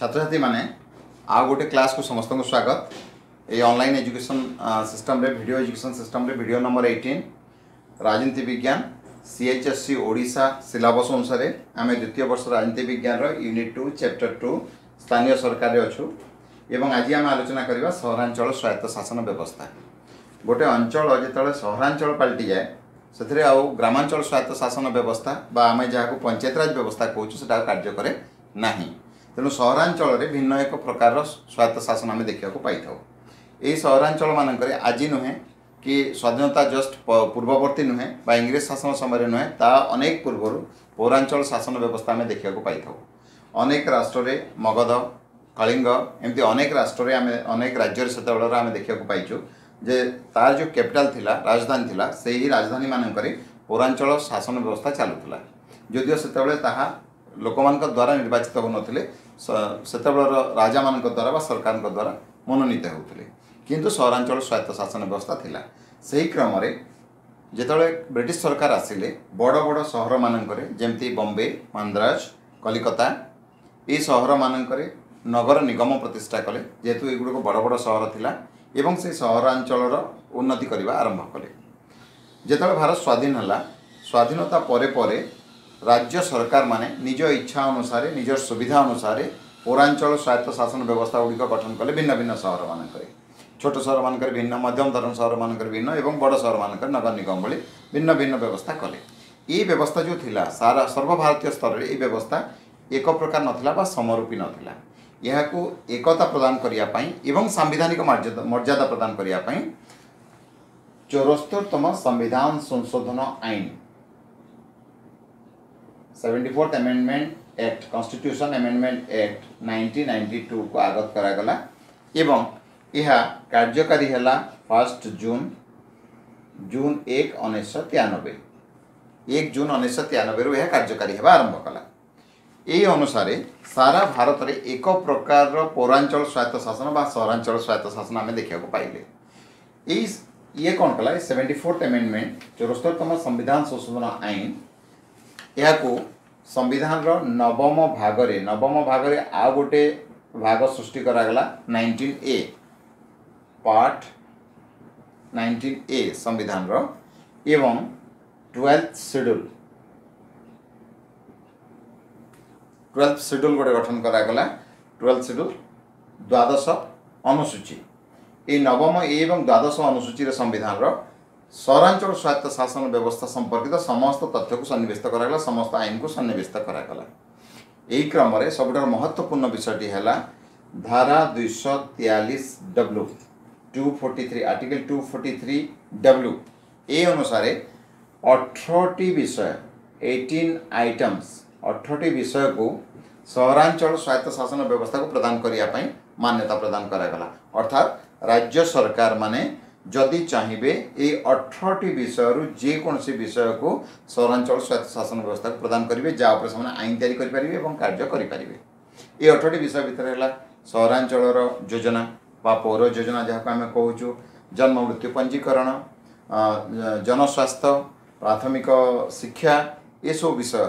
छात्र छात्री माने आ गोटे क्लास को समस्त को स्वागत। ये ऑनलाइन एजुकेशन सिस्टम रे वीडियो एजुकेशन सिस्टम रे वीडियो नंबर 18 राजनीति विज्ञान सीएचएससी ओडिशा सिलेबस अनुसार आम द्वितीय वर्ष राजनीति विज्ञान रो यूनिट 2 चैप्टर 2 स्थानीय सरकार अच्छु एवं आज आम आलोचना करवा सहरांचल स्वायत्त शासन व्यवस्था। गोटे अंचल जिते सहरांचल पलटि जाए से ग्रामांचल स्वायत्त शासन व्यवस्था बा आम जहाँ पंचायतराज व्यवस्था कहूँ से कार्य करे ना। तेणु सहरांचल भिन्न एक प्रकार स्वायत्त शासन आम देखा पाई था। यही सहरांचल मानक आज नुहे कि स्वाधीनता जस्ट पूर्ववर्ती नुहे बा इंग्रेज शासन समय नुहे ता अनेक पूर्वर पौरांचल शासन व्यवस्था आम देखा पाई था। अनेक राष्ट्र में मगध कलिंग एमती अनेक राष्ट्र आम अनेक राज्य से आम देखा पाइचु जे तार जो कैपिटल थिला राजधानी थिला से ही राजधानी मानक पौरांचल शासन व्यवस्था चलुला। जदिव से लोकमान द्वारा निर्वाचित हो नथिले राजा मान द्वारा सरकार द्वारा मनोनीत होते किंतु सहरांचल स्वायत्त शासन व्यवस्था थिला। सही क्रम जिते ब्रिटिश सरकार आसिले बड़ बड़ सहर मानक जमती बॉम्बे मद्रास कलिकता ये सहर मानक नगर निगम प्रतिष्ठा कले जेहेतु एगुड़क बड़ बड़ सहर थिला एवं से सहरांचल उन्नति करने आरंभ कले। जिते भारत स्वाधीन है स्वाधीनता परे परे राज्य सरकार माने निज इच्छा अनुसार निज सुविधा अनुसार पौरांचल स्वायत्त शासन व्यवस्था गुड़िक गठन कले। भिन्न भिन्न सहर मानक छोट सहर मानक भिन्न मध्यम धरण सहर मानक भिन्न एवं बड़ सहर मानक नगर निगम भली भिन्न भिन्न व्यवस्था कले। ये व्यवस्था जो थिला सारा सर्वभारतीय स्तर में ये व्यवस्था एक प्रकार नथिला बा समरूपी नथिला। यह को एकता प्रदान करने एवं सांविधानिक मर्यादा प्रदान करने 74तम संविधान संशोधन आईन 74th amendment act constitution amendment act 1992 को आगत करागला एवं यह कार्यकारी है 1 जून 1 1993 1 जून 1993 रु यह कार्यकारी है आरंभ कला। यही अनुसार सारा भारत में एक प्रकार पौरांचल स्वायत्त शासन बा सहरांचल स्वायत्त शासन आम देखा पाइले। ये कौन कला 74th अमेंडमेंट 74तम संविधान संशोधन आईन यह को संविधान नवम भाग आ गोटे भाग सृष्टि करागला 19A पार्ट 19A संविधान एवं 12th शेड्यूल गोटे गठन करागला 12th शेड्यूल द्वादश अनुसूची। ये नवम एवं द्वादश अनुसूची संविधान सहरांचल स्वायत्त शासन व्यवस्था संपर्कित समस्त तथ्य को सन्निवेश करागला समस्त आईन को सन्निवेश करागला। यही क्रम सबुठ महत्वपूर्ण विषयटी है धारा 243W 243 आर्टिकल 243W ए अनुसार 18 विषय 18 आइटम्स 18 विषय को सहरांचल स्वायत्त शासन व्यवस्था को प्रदान करने मान्यता प्रदान करागला। अर्थात राज्य सरकार माने जदि चाहिए ये 18 विषय जेकोसी विषय को सहरांचल स्वायत्त शासन व्यवस्था को प्रदान करेंगे जहाँ पर आईन तैयारी करेंगे और कार्य करेंगे। ये 18 विषय भितर है सहरांचल योजना बा पौर योजना जहाँ आम कहूँ जन्म मृत्यु पंजीकरण जनस्वास्थ्य प्राथमिक शिक्षा ये सब विषय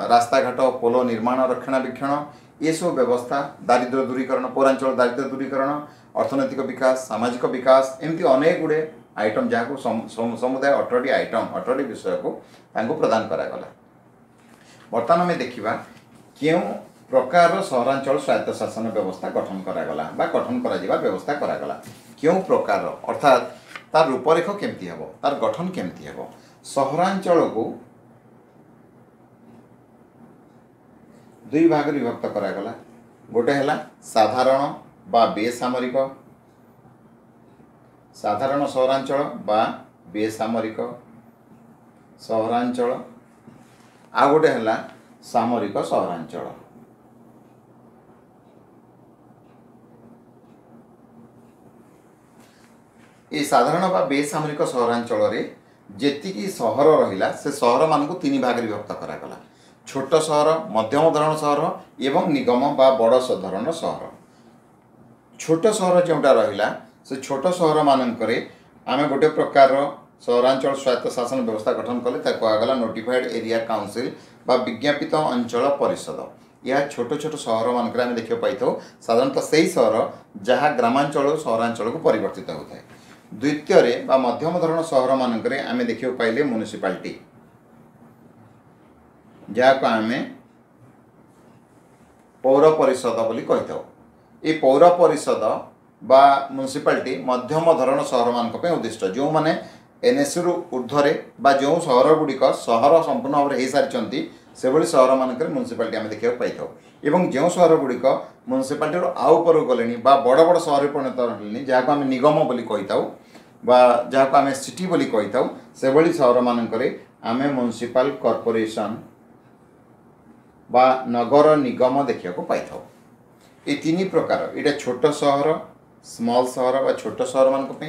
रास्ता घाट पोल निर्माण रक्षणाबेक्षण ये सब व्यवस्था दारिद्र्य दूरीकरण पौरांचल दारिद्र्य दूरीकरण अर्थनैतिक विकास सामाजिक विकास एमती अनेक गुड़े आइटम जहाँ को समुदाय 18 आइटम 18 विषय को प्रदान करागला। बर्तमान आम देखा क्यों प्रकार सहरांचल स्वायत्त शासन व्यवस्था गठन करागला बा गठन करा व्यवस्था करागला क्यों प्रकार अर्थात तार रूपरेख केमती हम तार गठन केमती हम। सहरांचल को दुई भाग विभक्त करागला गोटे है साधारण बा बेसामरिक साधारण सहरांचल बा बेसामरिक सहरांचल आ गोटे है सामरिक सहरांचल। ये साधारण बा बेसामरिक सहरांचल रे जेतिकी सहर रहिला से सहर मान को 3 भाग विभक्त करागला छोट सहर मध्यम धरण सहर एवं निगम बा बड़ धरण सहर। छोट सहर जोटा रहा से छोट सहर मानक आम गोटे प्रकार सहरांचल स्वायत्त शासन व्यवस्था गठन कले कहुगला नोटिफाइड एरिया काउंसिल बा विज्ञापित अंचल परिषद। यह छोट छोट सहर मानक आम देखा पाई साधारणतः से ही सहर जहाँ ग्रामांचल सहरांचल को परिवर्तित होता है। द्वितीय बा मध्यम धरण सहर मानक आम देखा पाइले म्युनिसिपालिटी जहाँ को आम पौर परिषद बोली कही था। ये पौर परिषद बा म्युनिसिपालिटी मध्यम धरण सहर मानक उद्दिष्ट जो मैंने एनएससी रु ऊर्ध्वे बा जो सहर गुड़िक सहर संपूर्ण भाव में हो सारी से भली सहर मानक म्युनिसिपालिटी आम देखा पाई एवं जो सहर गुड़िक म्युनिसिपालिटी आउ पर गले बा बड़ बड़ सहर परिणत होनी जहाँ को आम निगम बोली कही था बा जहाँ को आम सिटी बोली कही था से भली सहर मानक आम म्युनिसिपल कॉर्पोरेशन बा नगर निगम देखा पाई था। ये तीन प्रकार यहाँ छोट सहर स्मॉल सहर बा छोट सहर मानक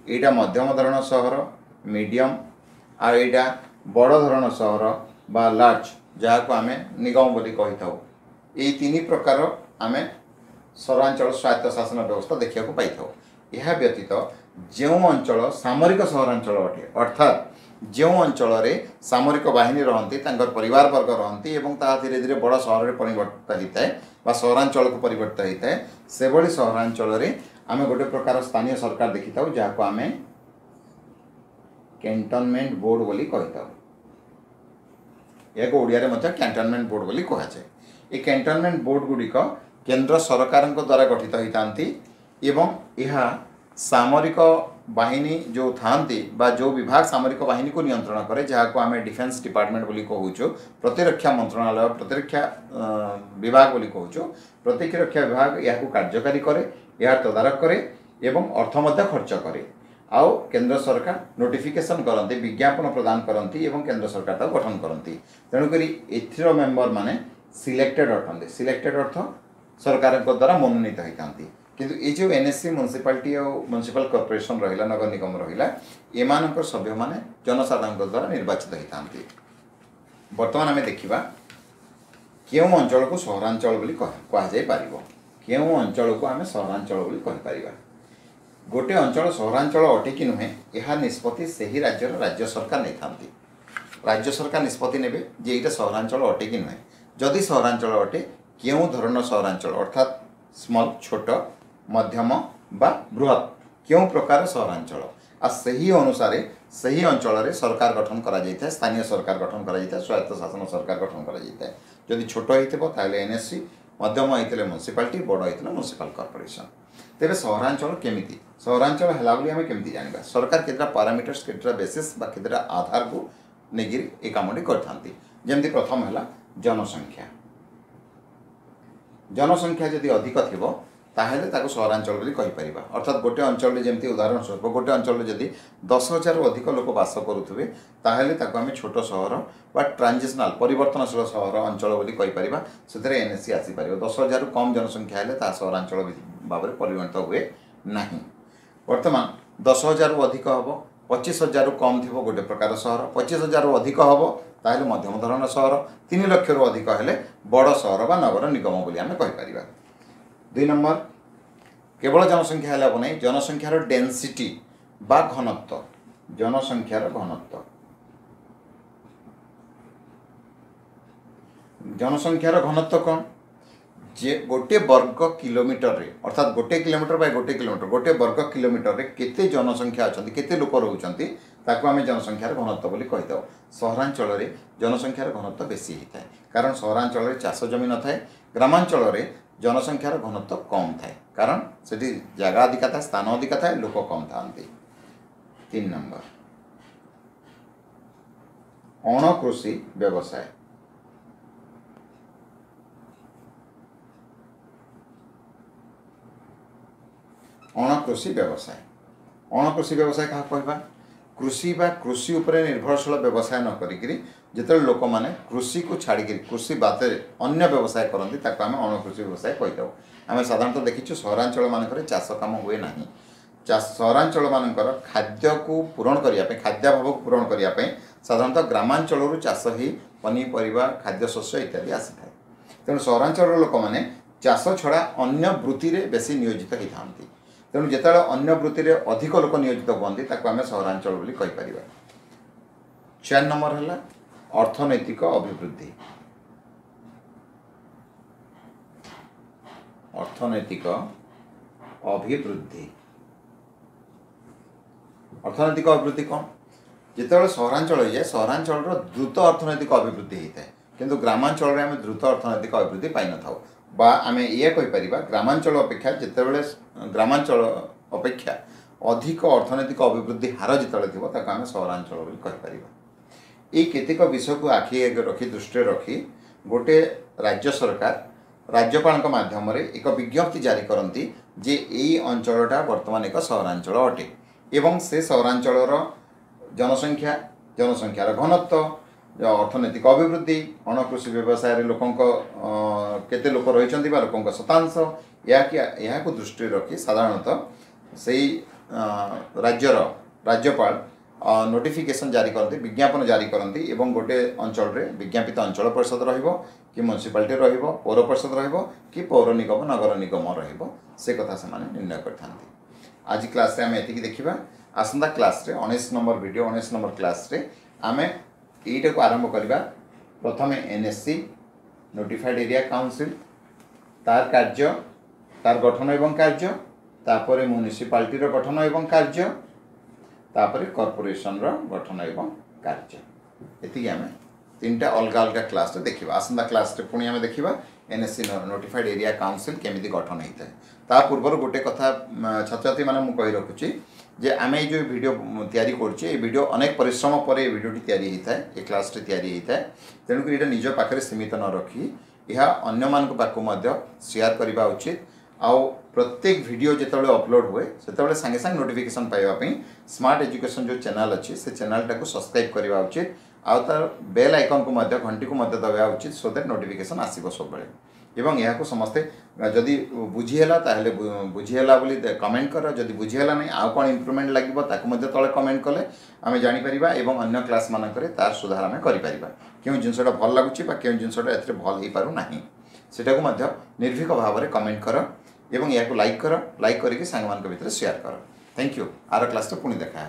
यहाँ मध्यम धरण सहर मीडियम आ यहाँ बड़ धरण सहर बा लार्ज जहाँ को आम निगम बोली कही था। ये तीन प्रकार आम सहरांचल स्वायत्त शासन व्यवस्था देखा पाई था। यह व्यतीत जो अंचल सामरिक सहरांचल अटे अर्थात जो अंचल सामरिक बाहिनी रहती परिवार वर्ग रहती धीरे धीरे बड़ सहर में परिवर्तित होता है बा सहरांचल को परिवर्तित होता है से भली सहरांचल आम गोटे प्रकार स्थानीय सरकार देखी था जहाँ को आम कैंटोनमेंट बोर्ड बोली कही था। यह ओडिया कैंटोनमेंट बोर्ड बोली कहुए। ये कैंटोनमेंट बोर्ड गुड़िक केंद्र सरकार द्वारा गठित होती एवं यह सामरिक बाहिनी जो थांती बा जो विभाग सामरिक बाहिनी को नियंत्रण करे जहाँ को आम डिफेन्स डिपार्टमेंट बोली कहूँ प्रतिरक्षा मंत्रणालय प्रतिरक्षा विभाग बोली कहूँ प्रतिरक्षा विभाग यह कार्यकारी करे यह तदारक करे एवं अर्थ मध्य खर्च करे आउ केंद्र सरकार नोटिफिकेशन करती विज्ञापन प्रदान करती एवं केंद्र सरकार तक गठन करती तेणुक एथर मेंबर माने सिलेक्टेड अटंती सिलेक्टेड अर्थ सरकार द्वारा मनोनीत होती किंतु ये जो एनएससी म्युनिसिपालिटी और म्युनिसिपल कॉर्पोरेशन रहा नगर निगम रहा एम सभ्य माने जनसाधारण द्वारा निर्वाचित होती। बर्तमान आम देखा क्यों अंचल को सहरांचल बोली कहुपर क्यों अंचल को आम सहरांचल बोली कहीपर गोटे अंचल सहरांचल अटे कि नुहे यह निष्पत्ति से ही राज्यर राज्य सरकार नहीं था। राज्य सरकार निष्पत्ति ने जे ये सहरांचल अटे कि नुहे जदि सहरांचल अटे क्यों धरण सहरांचल अर्थात स्मॉल छोट मध्यम बा बृहत क्यों प्रकार सहरांचल आ सही अनुसार सही अंचल सरकार गठन करा स्थानीय सरकार गठन करा स्वायत्त शासन सरकार गठन करा जदि छोट होता एनएससी मध्यम होते म्युनिसिपालिटी बड़ होता म्युनिसिपल कॉर्पोरेशन तेरे सहरांचल केमिति सहरांचल है बोली आम केमिति जानिबा सरकार केतरा पैरामीटर्स केतरा बेसिस बा केतरा आधार को नेगिरी ए कामटी करथांती जेमति प्रथम है जनसंख्या जनसंख्या जदि अधिक थिबो ताहेले ताको सहरांचल बोली कहीपर अर्थात गोटे अंचल जमी उदाहरण स्वरूप गोटे अंचल जदि 10,000 अधिक लोक बास करुवे ताहेले ताको आम छोट सहर बा ट्रांजिशनल परिवर्तनशील सहर अंचल बोली कहीपर से एनएससी आसीपर 10,000 कम जनसंख्या है सहरांचल भाव में परिगणित हुए ना। बर्तमान 10,000 अधिक हम 25,000 कम थी गोटे प्रकार सहर 25,000 अधिक हम ताहले मध्यम धरण सहर 3 लाख अधिक है बड़ सहर बा नगर निगम बोली आम कहीपर। 2 नंबर केवल जनसंख्या है नहीं जनसंख्यार डेनसीटी बा घनत्व जनसंख्यार घनत्व जनसंख्यार घनत्व कौन जे गोटे वर्ग किलोमीटर रे अर्थात गोटे किलोमीटर बाय गोटे किलोमीटर गोटे वर्ग किलोमीटर रे केते जनसंख्या अच्छा केते लोक रोचंती ताको आम जनसंख्यार घनत्व बोली कही था। सहरांचल जनसंख्यार घनत्व बेसी होता है कारण सहरांचल चाष जमी न थाए ग्रामांचल जनसंख्यार घनत्व कम थाए कारण से जगह अधिका था स्थान अधिका था लोक कम था। 3 नंबर अणकृषि व्यवसाय अणकृषि व्यवसाय क्या कहवा कृषि बा कृषि उपरे निर्भरशील व्यवसाय न करी जिते लोक मैंने कृषि को छाड़ी कृषि बात अन्य व्यवसाय करती आम अणकृषि व्यवसाय कही आम साधारणतः देखीचु सहरांचल मानक चाष कम हुए ना सहरांचल मानकर खाद्य को पूरण करने खाद्याभाव को पूरण करने साधारणतः ग्रामांचल चाष ही पनीपरिया खाद्यशस्य इत्यादि आसी था। तेणु सहरांचल लोक मैंने चाष छड़ा अन्य वृत्ति में बेसी नियोजित होती था। तेणु जिते अन्य वृत्ति में अधिक लोक नियोजित हुआ आम सहरांचल बोली कहीपर। 4 नंबर है अर्थनैतिक अभिवृद्धि अर्थनैतिक अभिवृद्धि अर्थनैतिक अभिवृद्धि कौन जिते सहरांचल हो जाए सहरांचल द्रुत अर्थनैतिक अभिवृद्धि होता है किंतु ग्रामांचल में आम द्रुत अर्थनैतिक अभिवृद्धि पाई न था बा आम ये कहीपर ग्रामांचल अपेक्षा जिते ग्रामांचल अपेक्षा अधिक अर्थनैतिक अभिवृद्धि हार जिते थी आम सहरांचल कहीपर ये केतेक विषय को आखि रखी दृष्टि रखी गोटे राज्य सरकार राज्यपाल माध्यम एक विज्ञप्ति जारी करती जे यही अंचलटा वर्तमान एक सहरांचल अटे एवं से सहरांचल जनसंख्यार घनत्व अर्थनैतिक अभिवृद्धि अणकृषि व्यवसाय लोकों केते लोक रही लोकों शतांश या दृष्टि रखी साधारणतः से राज्यर राज्यपाल नोटिफिकेशन जारी करते विज्ञापन जारी करती एवं गोटे अंचल रे विज्ञापित अंचल परिषद रहिबो कि म्युनिसिपालिटी रहिबो पौर परिषद रहिबो कि पौर निगम नगर निगम रहिबो से कथा से निर्णय करथांती। आज क्लास रे आम एतिकी देखिबा आसंता क्लास रे 19 नंबर वीडियो 19 नंबर क्लास रे आमे एटा को आरंभ करबा प्रथमे एनएससी नोटिफाइड एरिया काउंसिल तार कार्य तार गठन एवं कार्य तापरे म्युनिसिपालिटी रो गठन एवं कार्य तापरे कॉर्पोरेशन रो गठन एवं कार्य एतिकी आमे तीनटा अलग अलग क्लास रे देखिबा आसंता क्लास रे पुणी आमे देखिबा एनएससी नोटिफाइड एरिया काउंसिल केमिति गठन होता है ता पूर्व गोटे कथा छात्र छात्री माने मु कहि रखुची जे आमे जो वीडियो तैयारी करछे ए वीडियो अनेक परिश्रम पर ए वीडियो तैयारी होता है ए क्लास रे तैयारी होता है तेणुक एटा निज पाखरे सीमित न रखी यह अन्य मान पाखु मध्य शेयर करबा उचित आउ प्रत्येक वीडियो जितेबाला अपलोड हुए से सांगे सांगे नोटिफिकेशन पाइबा स्मार्ट एजुकेशन जो चैनल अच्छी से चैनल टाको सब्सक्राइब करवा उचित आउ तार बेल आइकन को मध्य घंटी को मध्य दबा उचित सो दैट नोटिफिकेशन आसीबो सब बेले एवं यहाँ को समस्ते जदि बुझीला ताहले बुझीला बोली कमेंट कर जदि बुझीला नहीं आउ कौन इम्प्रूवमेंट लगे ताको मध्य तले कमेंट कले आम जानीपर एवं अन्य क्लास मानक तार सुधार आम करिपरिबा क्यों जिनसटा भल लगुच जिनसटा एथिरे भल हो पारु नाही सेटा को मध्य निर्भीक भाव में कमेंट कर एवं या को लाइक करके सांग मान भितर शेयर कर। थैंक यू आर क्लास पुणी देखा।